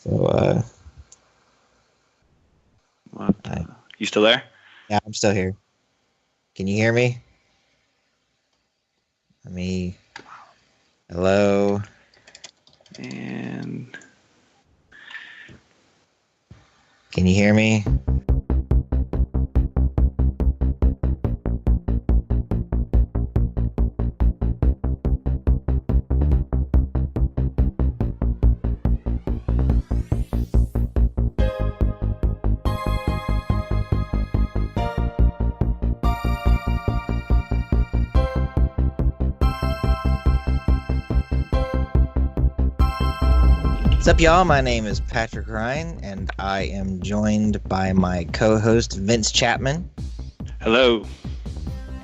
So, What? I, You still there? yeah, I'm still here. Can you hear me? Let me. Hello. And Can you hear me? What's up, y'all? My name is Patrick Ryan, and I am joined by my co-host Vince Chapman. hello.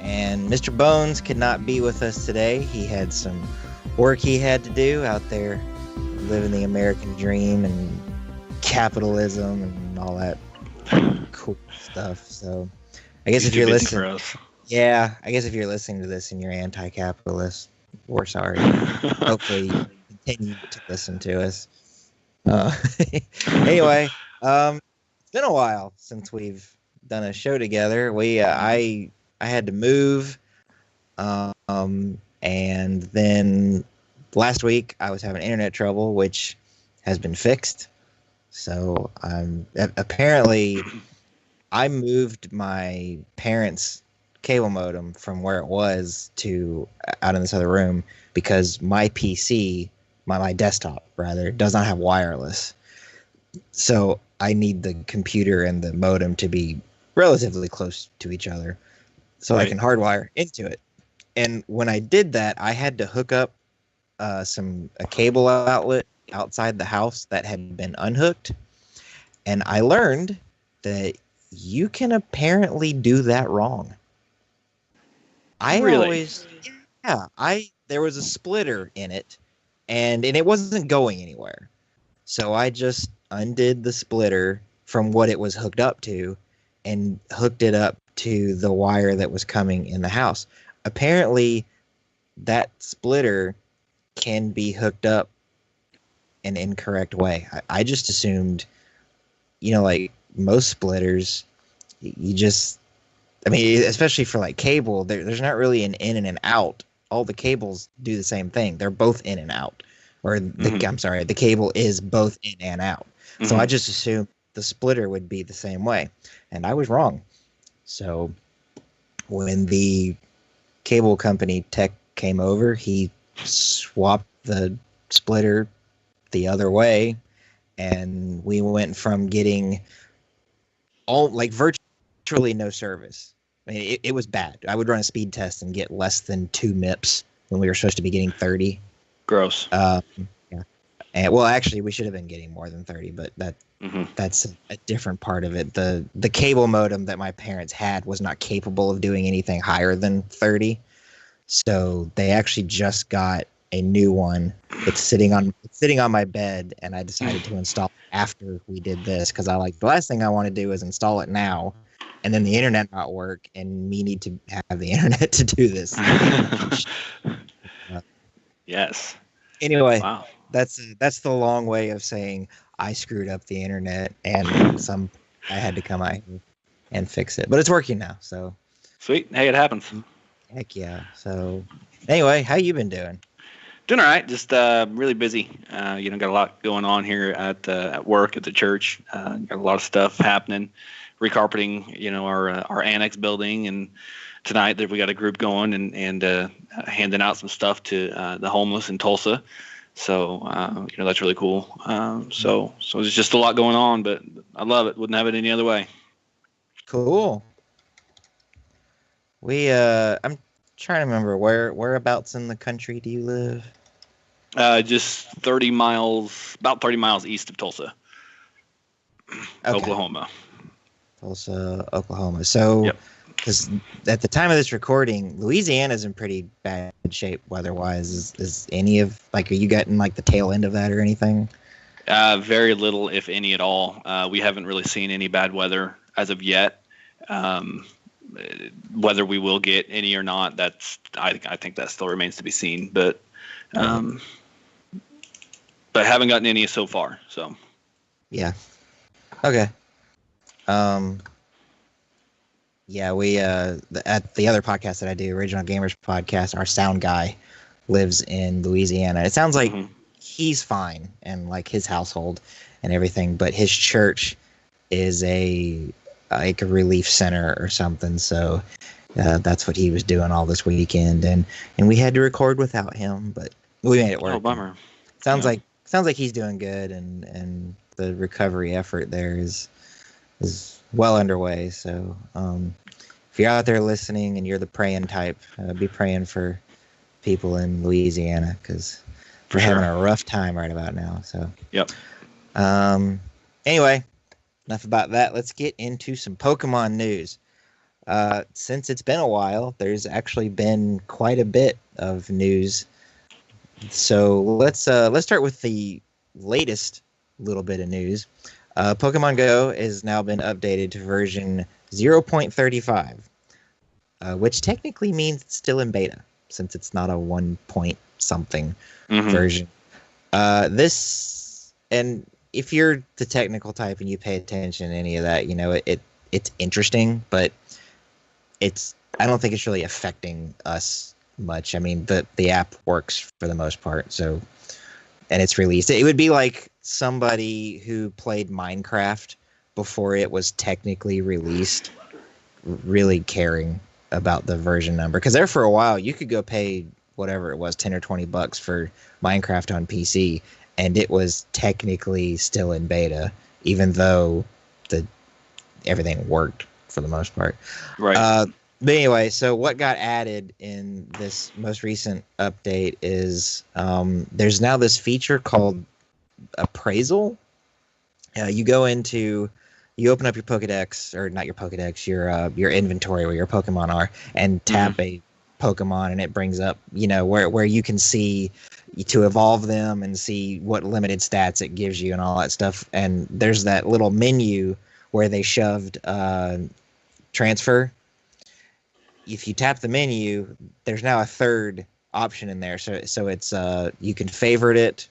And Mr. Bones could not be with us today. He had some work he had to do out there, living the American dream and capitalism and all that cool stuff. So, I guess He's if too you're busy listening, for us. yeah, I guess if you're listening to this and you're anti-capitalist, we're sorry. Hopefully, you continue to listen to us. Anyway, it's been a while since we've done a show together. I had to move, and then last week I was having internet trouble, which has been fixed. So apparently I moved my parents' cable modem from where it was to out in this other room because my PC, my desktop rather, does not have wireless. So I need the computer and the modem to be relatively close to each other so I Right. can hardwire into it. And when I did that, I had to hook up a cable outlet outside the house that had been unhooked. And I learned that you can apparently do that wrong. I Really? always, yeah, there was a splitter in it, and it wasn't going anywhere. So I just undid the splitter from what it was hooked up to and hooked it up to the wire that was coming in the house. Apparently, that splitter can be hooked up an incorrect way. I just assumed, like most splitters, you just, I mean, especially for like cable, there's not really an in and an out. All the cables do the same thing. They're both in and out. I'm sorry, the cable is both in and out. So I just assumed the splitter would be the same way. And I was wrong. So when the cable company tech came over, he swapped the splitter the other way. And we went from getting virtually no service. I mean, it was bad. I would run a speed test and get less than 2 MIPS when we were supposed to be getting 30. Gross. Yeah. And well, actually, we should have been getting more than 30, but Mm-hmm. that's a different part of it. The cable modem that my parents had was not capable of doing anything higher than 30. So they actually just got a new one. It's sitting on my bed, and I decided to install it after we did this because the last thing I want to do is install it now, and then the internet not work, and me need to have the internet to do this. Yes. Anyway, Wow. that's the long way of saying I screwed up the internet, and I had to come out here and fix it, but it's working now. So Sweet. Hey, it happens. heck yeah. So anyway, how you been doing? Doing all right. Just really busy. Got a lot going on here at work, at the church. Got a lot of stuff happening. Recarpeting, our annex building, and tonight we got a group going and handing out some stuff to the homeless in Tulsa. So that's really cool. So there's just a lot going on, but I love it. Wouldn't have it any other way. Cool. I'm trying to remember whereabouts in the country do you live? Just about 30 miles east of Tulsa, Okay. Oklahoma. Tulsa, Oklahoma. So, Yep. because at the time of this recording, Louisiana's in pretty bad shape weather-wise. Is any of are you getting the tail end of that or anything? Very little, if any at all. We haven't really seen any bad weather as of yet. Whether we will get any or not, I think that still remains to be seen. But haven't gotten any so far. So Yeah. Okay. Um. Yeah, we at the other podcast that I do, Original Gamers Podcast, our sound guy lives in Louisiana. It sounds like Hmm. he's fine and like his household and everything, but his church is a relief center or something. So that's what he was doing all this weekend, and we had to record without him, but we made it Oh, work. bummer. Sounds Yeah. like he's doing good, and the recovery effort there is well underway. So if you're out there listening and you're the praying type, be praying for people in Louisiana because For they're having sure. a rough time right about now. So Yep. anyway, enough about that. Let's get into some Pokemon news. Since it's been a while, there's actually been quite a bit of news. So let's start with the latest little bit of news. Pokemon Go has now been updated to version 0.35, which technically means it's still in beta since it's not a 1 point something Hmm. version. This and if you're the technical type and you pay attention to any of that, you know it's interesting, but I don't think it's really affecting us much. I mean, the app works for the most part, so and it's released. It would be like somebody who played Minecraft before it was technically released, really caring about the version number. Because there for a while, you could go pay whatever it was, $10 or $20 for Minecraft on PC, and it was technically still in beta, even though the everything worked for the most part. Right. But anyway, so what got added in this most recent update is there's now this feature called appraisal. You open up your Pokedex, or not your Pokedex, your inventory where your Pokemon are, and tap a Pokemon, and it brings up, where you can see to evolve them and see what limited stats it gives you and all that stuff. And there's that little menu where they shoved transfer. If you tap the menu, there's now a third option in there. So it's you can favorite it,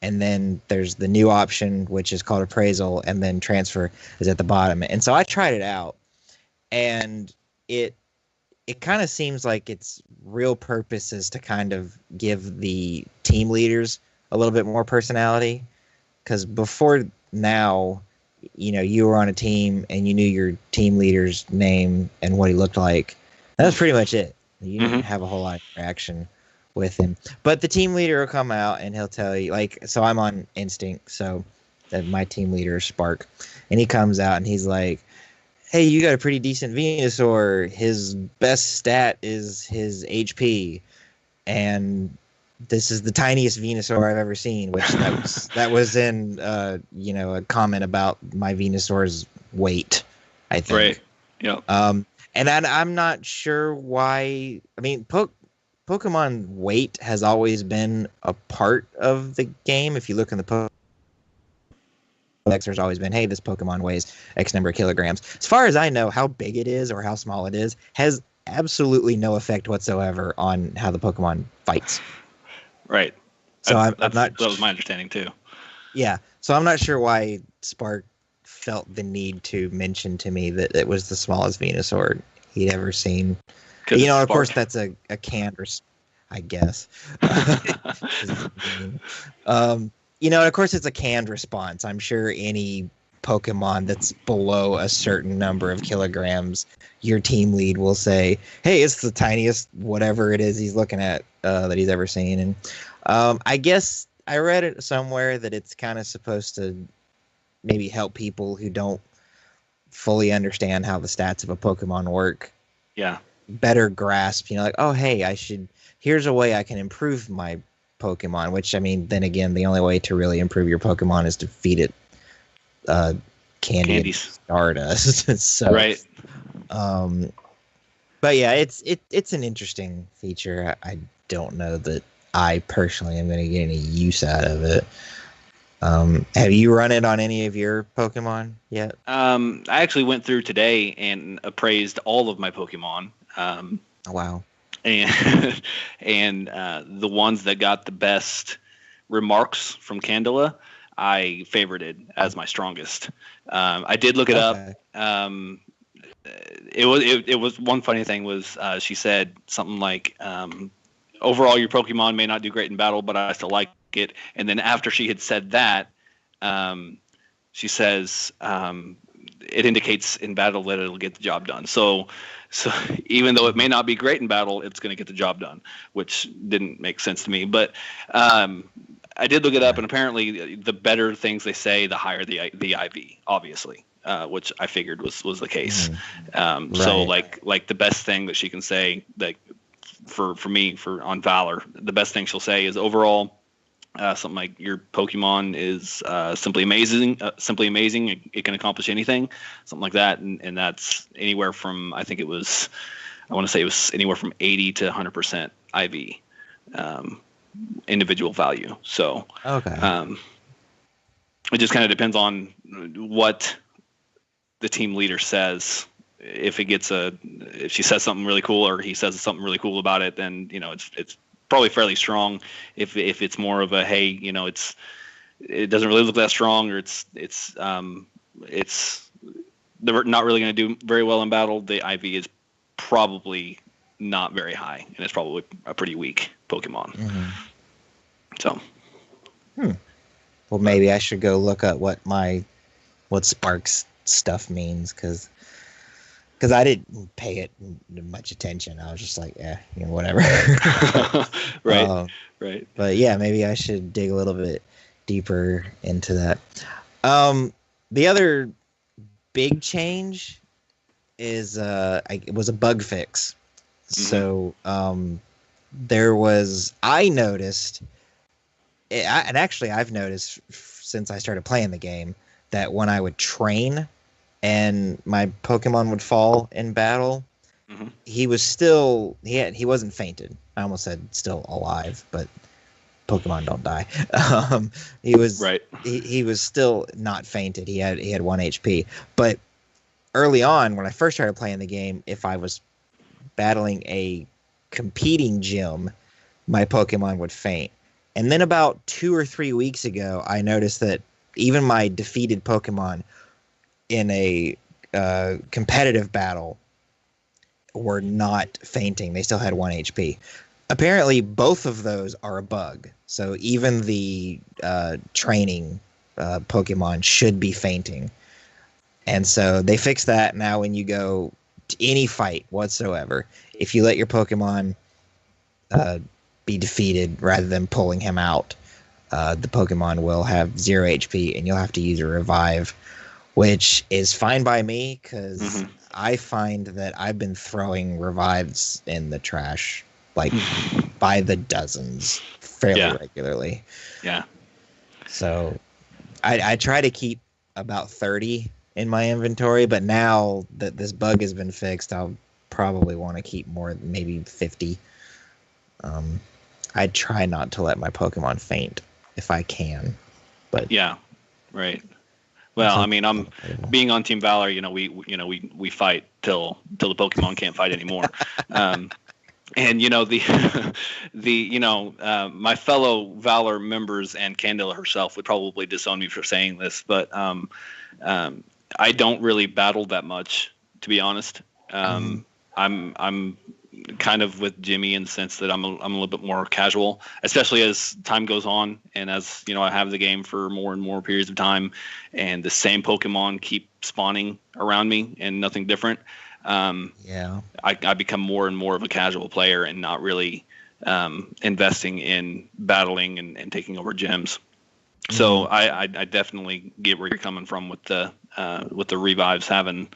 and then there's the new option which is called appraisal, and then transfer is at the bottom. And so I tried it out, and it kind of seems like its real purpose is to kind of give the team leaders a little bit more personality, because before now, you were on a team and you knew your team leader's name and what he looked like. That was pretty much it. You didn't have a whole lot of interaction with him. But the team leader will come out and he'll tell you, like, so I'm on Instinct, so that my team leader is Spark, and he comes out and he's like, hey, you got a pretty decent Venusaur. His best stat is his HP, and this is the tiniest Venusaur I've ever seen. Which that was in a comment about my Venusaur's weight, I think. Right. Yep. And I'm not sure why. I mean, Pokemon weight has always been a part of the game. If you look in the there's always been, hey, this Pokemon weighs X number of kilograms. As far as I know, how big it is or how small it is has absolutely no effect whatsoever on how the Pokemon fights. Right. So I'm not. That was my understanding too. Yeah. So I'm not sure why Spark felt the need to mention to me that it was the smallest Venusaur he'd ever seen. Of course, that's a canned, I guess. Of course, it's a canned response. I'm sure any Pokemon that's below a certain number of kilograms, your team lead will say, hey, it's the tiniest whatever it is he's looking at that he's ever seen. And I guess I read it somewhere that it's kind of supposed to maybe help people who don't fully understand how the stats of a Pokemon work. Yeah. Better grasp, like, oh, hey, here's a way I can improve my Pokemon, which, I mean, then again, the only way to really improve your Pokemon is to feed it candies. Stardust. So, right. But yeah, it's an interesting feature. I don't know that I personally am going to get any use out of it. Have you run it on any of your Pokemon yet? I actually went through today and appraised all of my Pokemon. Wow. And and the ones that got the best remarks from Candela, I favorited as my strongest. I did look it up. It was one funny thing was she said something like, overall your Pokemon may not do great in battle, but I still like it. And then after she had said that, she says it indicates in battle that it'll get the job done. So even though it may not be great in battle, it's going to get the job done, which didn't make sense to me. But I did look it up, and apparently the better things they say, the higher the IV, obviously, which I figured was the case. Right. So like the best thing that she can say, like for me on Valor, the best thing she'll say is overall. Something like your Pokemon is simply amazing. It can accomplish anything, something like that, and that's anywhere from I want to say it was anywhere from 80 to 100% IV, individual value. So it just kind of depends on what the team leader says. If she says something really cool or he says something really cool about it, then it's probably fairly strong. If it's more of a hey, it doesn't really look that strong, or it's they're not really going to do very well in battle, the IV is probably not very high, and it's probably a pretty weak Pokemon. Mm-hmm. So, well, maybe I should go look up what Spark's stuff means, because I didn't pay it much attention. I was just like, whatever. Right. Right. But yeah, maybe I should dig a little bit deeper into that. The other big change is it was a bug fix. Mm-hmm. So I noticed, and actually I've noticed since I started playing the game, that when I would train and my Pokemon would fall in battle, mm-hmm. he wasn't fainted. I almost said still alive, but Pokemon don't die. He was right. He was still not fainted. He had 1 HP. But early on, when I first started playing the game, if I was battling a competing gym, my Pokemon would faint. And then about 2 or 3 weeks ago, I noticed that even my defeated Pokemon in a competitive battle were not fainting. They still had 1 HP. Apparently, both of those are a bug. So even the training Pokemon should be fainting. And so they fixed that. Now when you go to any fight whatsoever, if you let your Pokemon be defeated rather than pulling him out, the Pokemon will have 0 HP and you'll have to use a revive, which is fine by me because mm-hmm. I find that I've been throwing revives in the trash by the dozens fairly regularly. Yeah. So I try to keep about 30 in my inventory, but now that this bug has been fixed, I'll probably want to keep more, maybe 50. I try not to let my Pokemon faint if I can, but yeah, right. Well, I mean, I'm being on Team Valor. We fight till the Pokemon can't fight anymore. And my fellow Valor members and Candela herself would probably disown me for saying this, but I don't really battle that much, to be honest. I'm kind of with Jimmy in the sense that I'm a little bit more casual, especially as time goes on and as I have the game for more and more periods of time, and the same Pokemon keep spawning around me and nothing different. I become more and more of a casual player and not really investing in battling and taking over gyms. Mm-hmm. So I definitely get where you're coming from with the revives, having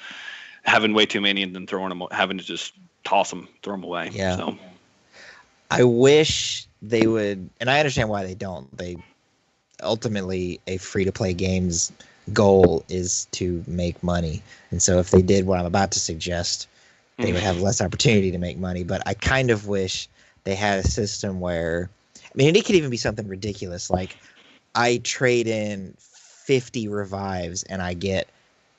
way too many and then throwing them, having to just toss them, throw them away. Yeah. So I wish they would, and I understand why they don't. They ultimately, a free-to-play game's goal is to make money, and so if they did what I'm about to suggest, they would have less opportunity to make money. But I kind of wish they had a system where, I mean, it could even be something ridiculous, like I trade in 50 revives and I get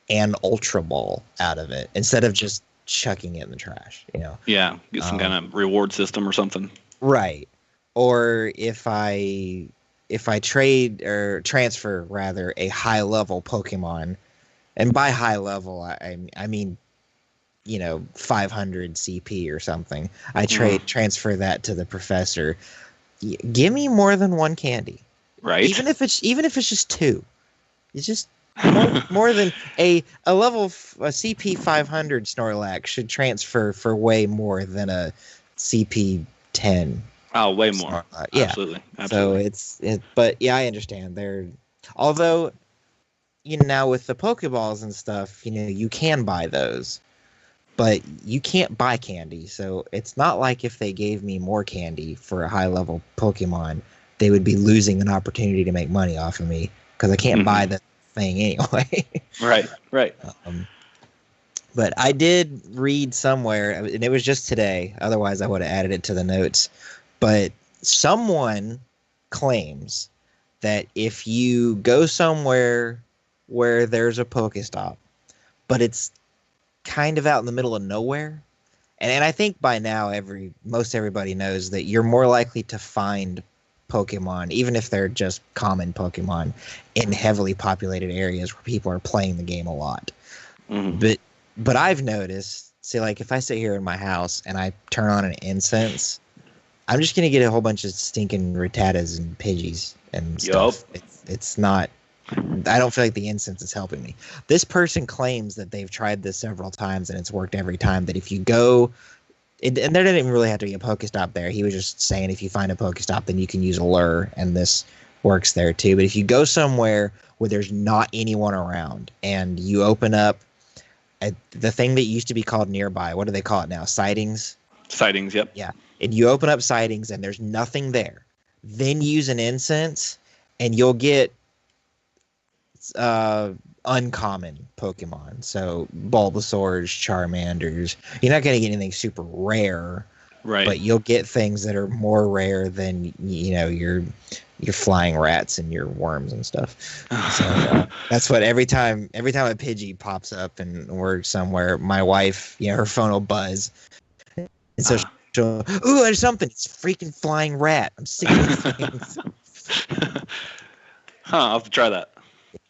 an Ultra Ball out of it instead of just chucking it in the trash, Yeah, get some kind of reward system or something. Right. Or if I if I trade or transfer rather a high level Pokemon, and by high level I mean 500 CP or something. I transfer that to the professor. Give me more than one candy, Right. Even if it's just two. It's just more than a CP 500 Snorlax should transfer for way more than a CP 10. Oh, way more. Yeah. Absolutely. So but yeah, I understand. Although now with the Pokeballs and stuff, you can buy those, but you can't buy candy. So it's not like if they gave me more candy for a high level Pokemon, they would be losing an opportunity to make money off of me because I can't buy the thing anyway. Right. But I did read somewhere, and it was just today. Otherwise, I would have added it to the notes. But someone claims that if you go somewhere where there's a Pokestop, but it's kind of out in the middle of nowhere, and I think by now most everybody knows that you're more likely to find Pokemon, even if they're just common Pokemon, in heavily populated areas where people are playing the game a lot. But I've noticed, see, like if I sit here in my house and I turn on an incense, I'm just gonna get a whole bunch of stinking Rattatas and Pidgeys and stuff. It's not. I don't feel like the incense is helping me. This person claims that they've tried this several times and it's worked every time. That if you go, and there didn't even really have to be a Pokestop there. He was just saying if you find a Pokestop, then you can use a lure, and this works there too. But if you go somewhere where there's not anyone around and you open up the thing that used to be called nearby, what do they call it now? Sightings? Sightings, yep. Yeah. And you open up sightings and there's nothing there. Then use an incense and you'll get uncommon Pokemon. So Bulbasaurs, Charmanders. You're not going to get anything super rare. Right. But you'll get things that are more rare than, your flying rats and your worms and stuff. So that's what every time a Pidgey pops up and we're somewhere, my wife, her phone will buzz. And so she'll, ooh, there's something. It's a freaking flying rat. I'm sick of these things. I'll have to try that.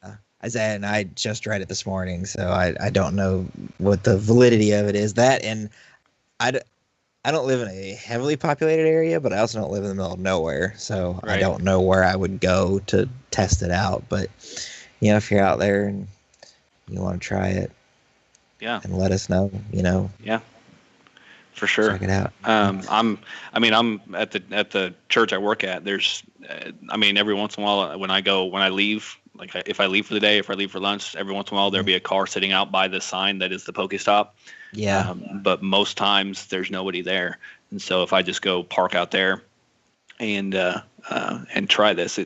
Yeah. And I just read it this morning, so I don't know what the validity of it is. That, and I don't live in a heavily populated area, but I also don't live in the middle of nowhere. So I don't know where I would go to test it out. But, if you're out there and you want to try it, and let us know, Yeah, for sure. Check it out. I'm at the church I work at. There's, every once in a while when I leave, like if I leave for the day, if I leave for lunch, every once in a while there'll be a car sitting out by the sign that is the Pokestop. Yeah. But most times there's nobody there, and so if I just go park out there and try this,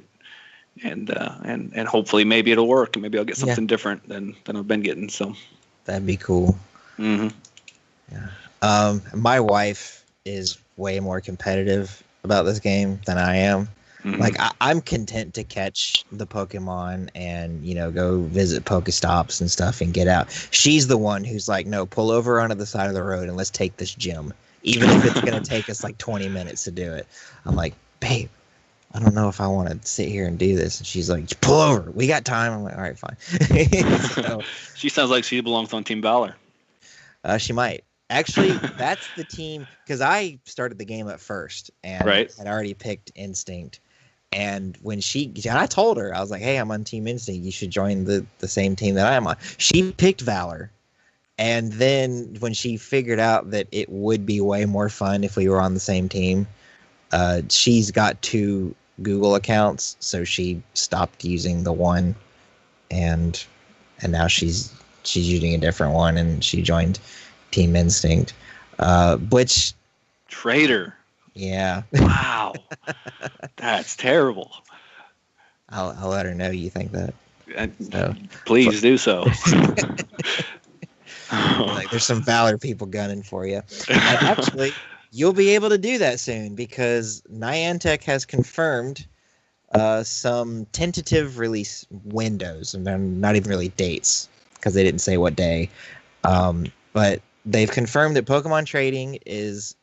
and hopefully maybe it'll work, and maybe I'll get something different than I've been getting. So that'd be cool. Mm-hmm. Yeah. My wife is way more competitive about this game than I am. Mm-hmm. Like I'm content to catch the Pokemon and go visit Pokestops and stuff and get out. She's the one who's like, no, pull over onto the side of the road and let's take this gym, even if it's gonna take us like 20 minutes to do it. I'm like, babe, I don't know if I want to sit here and do this. And she's like, pull over, we got time. I'm like, all right, fine. So, she sounds like she belongs on Team Valor. She might. Actually, that's the team, because I started the game at first and had already picked Instinct. And when I told her, I was like, hey, I'm on Team Instinct. You should join the same team that I am on. She picked Valor. And then when she figured out that it would be way more fun if we were on the same team, she's got 2 Google accounts. So she stopped using the one. And now she's using a different one. And she joined Team Instinct. Which... Traitor. Yeah. Wow. That's terrible. I'll let her know you think that. Please do so. Like there's some Valor people gunning for you. And actually, you'll be able to do that soon because Niantic has confirmed some tentative release windows, and they're not even really dates because they didn't say what day. But they've confirmed that Pokemon trading is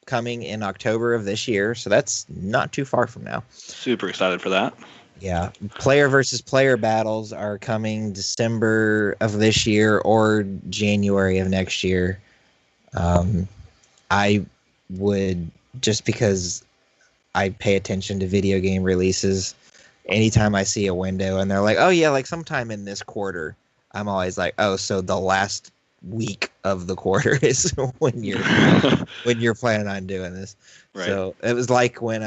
coming in October of this year, so that's not too far from now. Super excited for that. Yeah, player versus player battles are coming December of this year or January of next year. I would, just because I pay attention to video game releases, anytime I see a window and they're like, oh yeah, like sometime in this quarter, I'm always like, oh, so the last week of the quarter is when you're planning on doing this. Right. So it was like when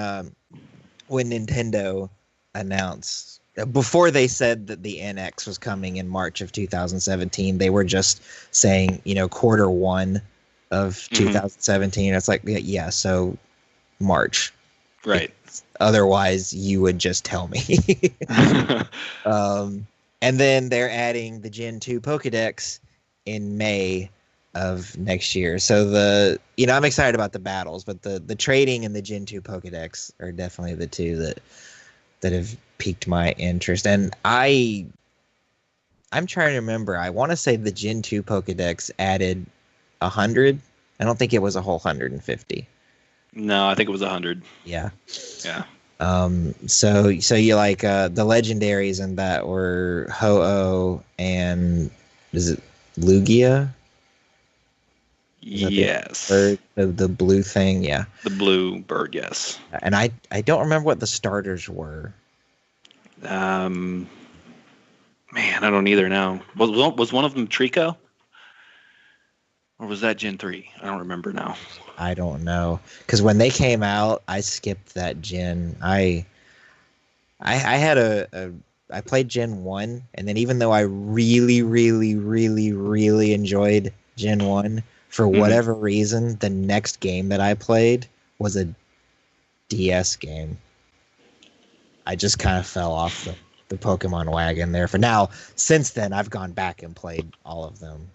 Nintendo announced, before they said that the NX was coming in March of 2017, they were just saying, quarter one of 2017. It's like, yeah, so March. Right. Otherwise, you would just tell me. And then they're adding the Gen 2 Pokedex in May of next year. So I'm excited about the battles, but the trading and the Gen 2 Pokedex are definitely the two that have piqued my interest. And I'm trying to remember. I want to say the Gen 2 Pokedex added 100. I don't think it was a whole 150. No, I think it was 100. Yeah. Yeah. So you like the legendaries in that were Ho-Oh and is it Lugia? Yes. The blue thing, yeah. The blue bird, yes. And I don't remember what the starters were. Man, I don't either now. Was one of them Trico? Or was that Gen 3? I don't remember now. I don't know, because when they came out, I skipped that gen. I had I played Gen 1, and then even though I really, really, really, really enjoyed Gen 1, for whatever reason, the next game that I played was a DS game. I just kind of fell off the Pokemon wagon there. For now, since then, I've gone back and played all of them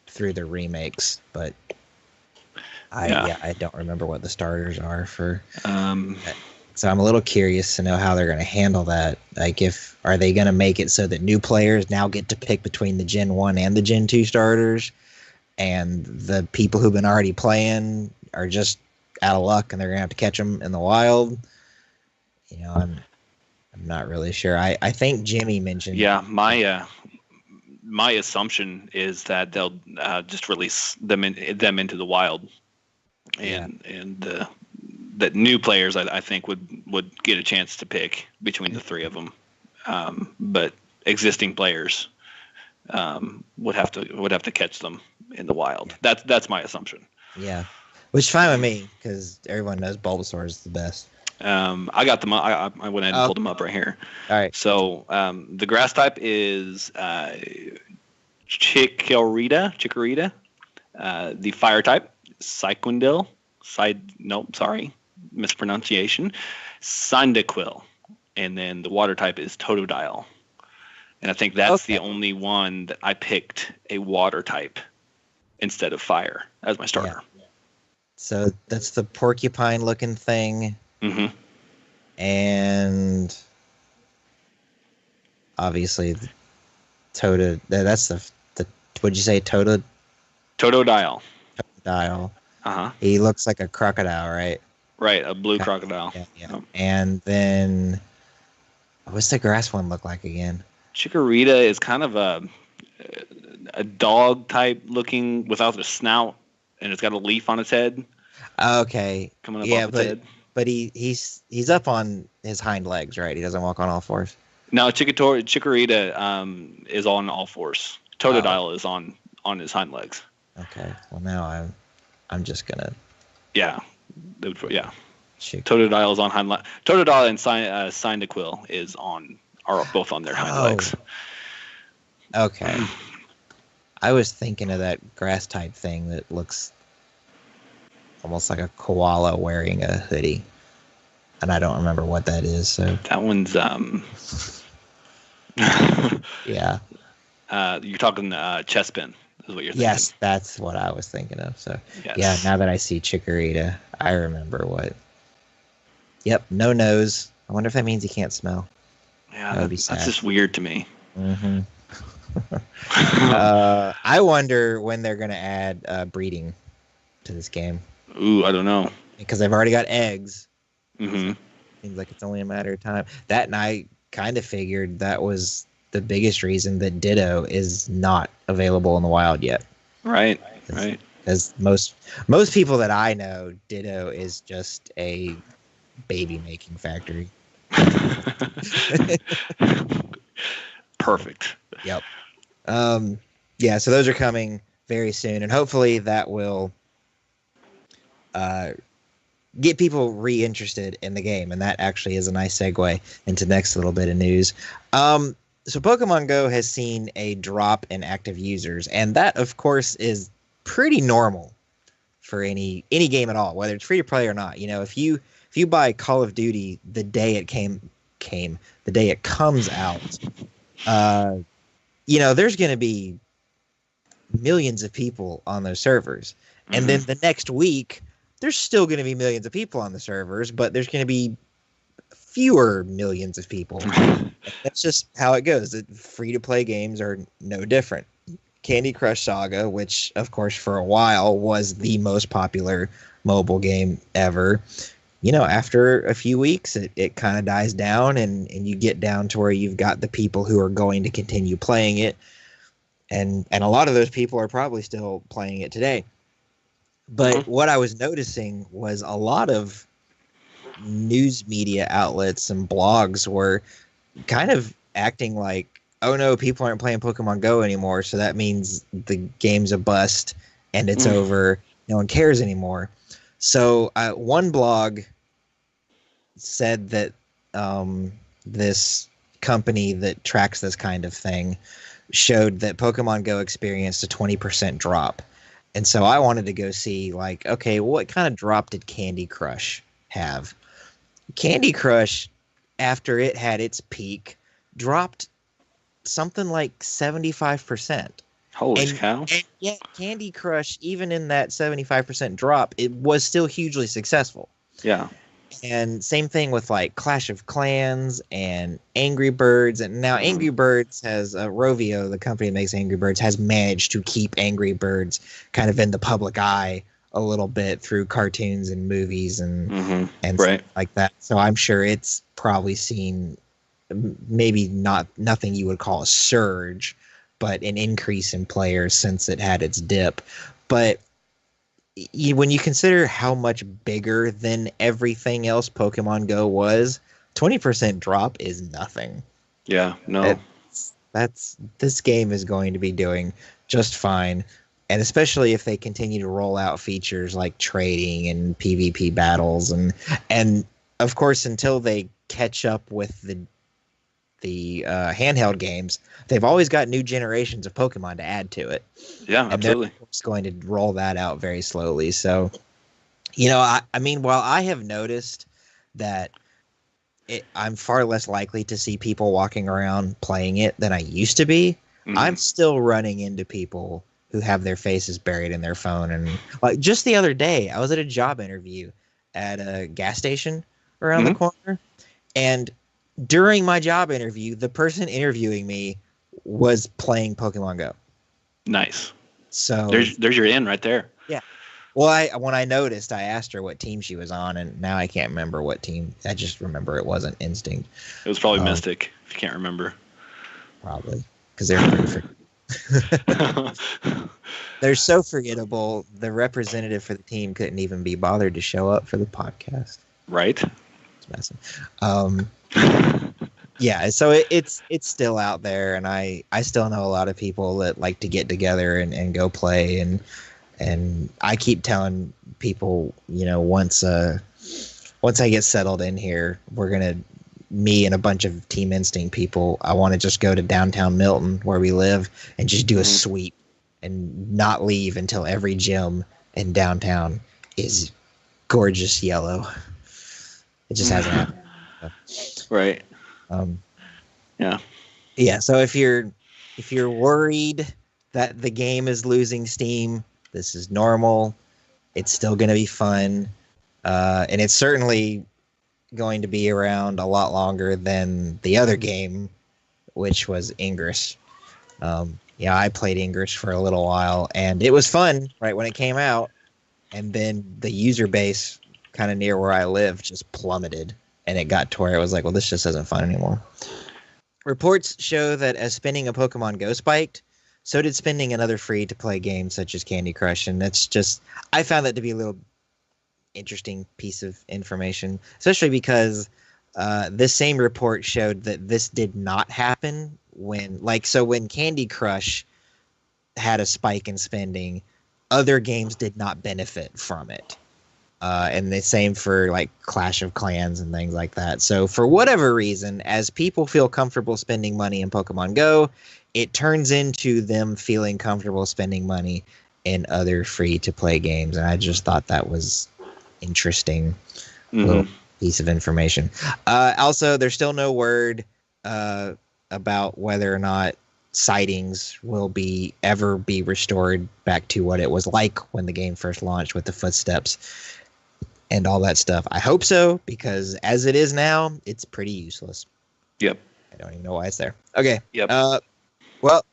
through the remakes, but I don't remember what the starters are for. So I'm a little curious to know how they're going to handle that. Like, are they going to make it so that new players now get to pick between the Gen 1 and the Gen 2 starters, and the people who've been already playing are just out of luck and they're going to have to catch them in the wild? I'm not really sure. I think Jimmy mentioned. Yeah, my assumption is that they'll just release them into the wild, and that new players I think would get a chance to pick between the three of them, but existing players would have to catch them in the wild. Yeah. That's my assumption. Yeah, which is fine with me because everyone knows Bulbasaur is the best. I got them. I went ahead and pulled them up right here. All right. So the grass type is Chikorita. The fire type, Psyquindil. Mispronunciation. Cyndaquil. And then the water type is Totodile. And I think that's the only one that I picked a water type instead of fire as my starter. Yeah. So that's the porcupine looking thing. Mm-hmm. And obviously that's the what'd you say, Totodile. Totodile. Uh-huh. He looks like a crocodile, right? Right, a blue crocodile. Yeah. Oh. And then what's the grass one look like again? Chikorita is kind of a dog type looking without a snout, and it's got a leaf on its head. Okay. Coming up off its head. But he's up on his hind legs, right? He doesn't walk on all fours. No, Chikorita is on all fours. Totodile is on his hind legs. Okay. Well, now I'm just gonna. Yeah. Yeah. Totodile is on hind legs. Totodile and Cyndaquil are both on their hind legs. Okay. I was thinking of that grass type thing that looks almost like a koala wearing a hoodie, and I don't remember what that is. So that one's yeah. You're talking Chespin is what you're thinking. Yes, that's what I was thinking of. So yes. Yeah, now that I see Chikorita, I remember what. Yep, no nose. I wonder if that means he can't smell. Yeah, that would be sad. That's just weird to me. Mm-hmm. I wonder when they're going to add breeding to this game. Ooh, I don't know. because they've already got eggs. Mm-hmm. Seems like it's only a matter of time. That, and I kind of figured that was the biggest reason that Ditto is not available in the wild yet. Right. Right. Because most people that I know, Ditto is just a baby making factory. Perfect. Yep. Yeah. So those are coming very soon, and hopefully that will get people reinterested in the game, and that actually is a nice segue into the next little bit of news. So Pokemon Go has seen a drop in active users, and that, of course, is pretty normal for any game at all, whether it's free to play or not. If you buy Call of Duty the day it the day it comes out, there's going to be millions of people on those servers, and then the next week there's still going to be millions of people on the servers, but there's going to be fewer millions of people. That's just how it goes. Free to play games are no different. Candy Crush Saga, which of course for a while was the most popular mobile game ever, after a few weeks it kind of dies down, and you get down to where you've got the people who are going to continue playing it, and a lot of those people are probably still playing it today. But what I was noticing was a lot of news media outlets and blogs were kind of acting like, oh no, people aren't playing Pokemon Go anymore, so that means the game's a bust and it's over. No one cares anymore. So one blog said that this company that tracks this kind of thing showed that Pokemon Go experienced a 20% drop. And so I wanted to go see, like, okay, what kind of drop did Candy Crush have? Candy Crush, after it had its peak, dropped something like 75%. Holy cow. And yet Candy Crush, even in that 75% drop, it was still hugely successful. Yeah. And same thing with like Clash of Clans and Angry Birds. And now Angry Birds has Rovio, the company that makes Angry Birds, has managed to keep Angry Birds kind of in the public eye a little bit through cartoons and movies and right. stuff like that. So I'm sure it's probably seen maybe nothing you would call a surge, but an increase in players since it had its dip. But when you consider how much bigger than everything else Pokemon Go was, 20% drop is nothing. Yeah, no. This game is going to be doing just fine. And especially if they continue to roll out features like trading and PvP battles and of course until they catch up with the handheld games, they've always got new generations of Pokemon to add to it. Yeah, and absolutely. They're just going to roll that out very slowly. So, I mean, while I have noticed that I'm far less likely to see people walking around playing it than I used to be, I'm still running into people who have their faces buried in their phone. And like just the other day, I was at a job interview at a gas station around the corner, and during my job interview, the person interviewing me was playing Pokemon Go. Nice. So there's your in right there. Yeah. Well, when I noticed, I asked her what team she was on, and now I can't remember what team. I just remember it wasn't Instinct. It was probably Mystic, if you can't remember. Probably, because they're pretty they're so forgettable. The representative for the team couldn't even be bothered to show up for the podcast. Right. It's messing. Yeah, so it's still out there, and I still know a lot of people that like to get together and go play, and I keep telling people, once I get settled in here, me and a bunch of Team Instinct people, I want to just go to downtown Milton where we live and just do a sweep and not leave until every gym in downtown is gorgeous yellow. It just hasn't happened. Right. Yeah. So if you're worried that the game is losing steam, this is normal. It's still going to be fun, and it's certainly going to be around a lot longer than the other game, which was Ingress. I played Ingress for a little while, and it was fun right when it came out. and then the user base kind of near where I live just plummeted, and it got to where it was like, well, this just isn't fun anymore. Reports show that as spending on Pokemon Go spiked, so did spending on other free-to-play games such as Candy Crush, and that's just, I found that to be a little interesting piece of information, especially because this same report showed that this did not happen when Candy Crush had a spike in spending, other games did not benefit from it. And the same for like Clash of Clans and things like that. So for whatever reason, as people feel comfortable spending money in Pokemon Go, it turns into them feeling comfortable spending money in other free-to-play games. And I just thought that was interesting little piece of information. Also, there's still no word about whether or not sightings will ever be restored back to what it was like when the game first launched with the footsteps and all that stuff. I hope so, because as it is now, it's pretty useless. Yep. I don't even know why it's there. Okay. Yep. Well,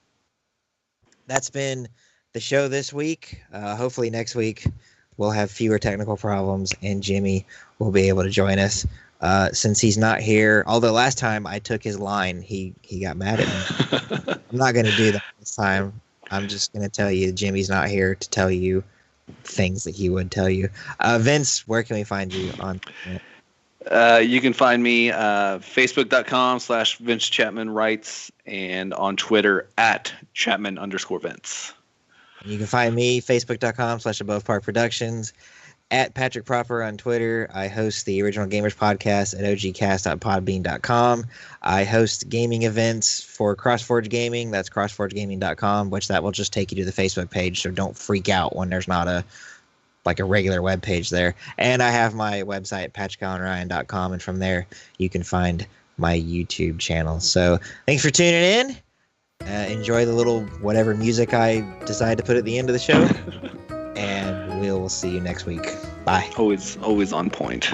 that's been the show this week. Hopefully next week we'll have fewer technical problems and Jimmy will be able to join us. Since he's not here, although last time I took his line, he got mad at me. I'm not going to do that this time. I'm just going to tell you Jimmy's not here to tell you things that he would tell you. Vince, where can we find you on? You can find me facebook.com/Vince Chapman Writes and on Twitter @Chapman_Vince. You can find me facebook.com/Above Park Productions, @Patrick Proper on Twitter. I host the Original Gamers podcast at ogcast.podbean.com. I host gaming events for CrossForge Gaming. That's crossforgegaming.com, which that will just take you to the Facebook page. So don't freak out when there's not a regular web page there. And I have my website, patrickallenryan.com, and from there you can find my YouTube channel. So thanks for tuning in. Enjoy the little whatever music I decide to put at the end of the show. And we'll see you next week. Bye. Always on point.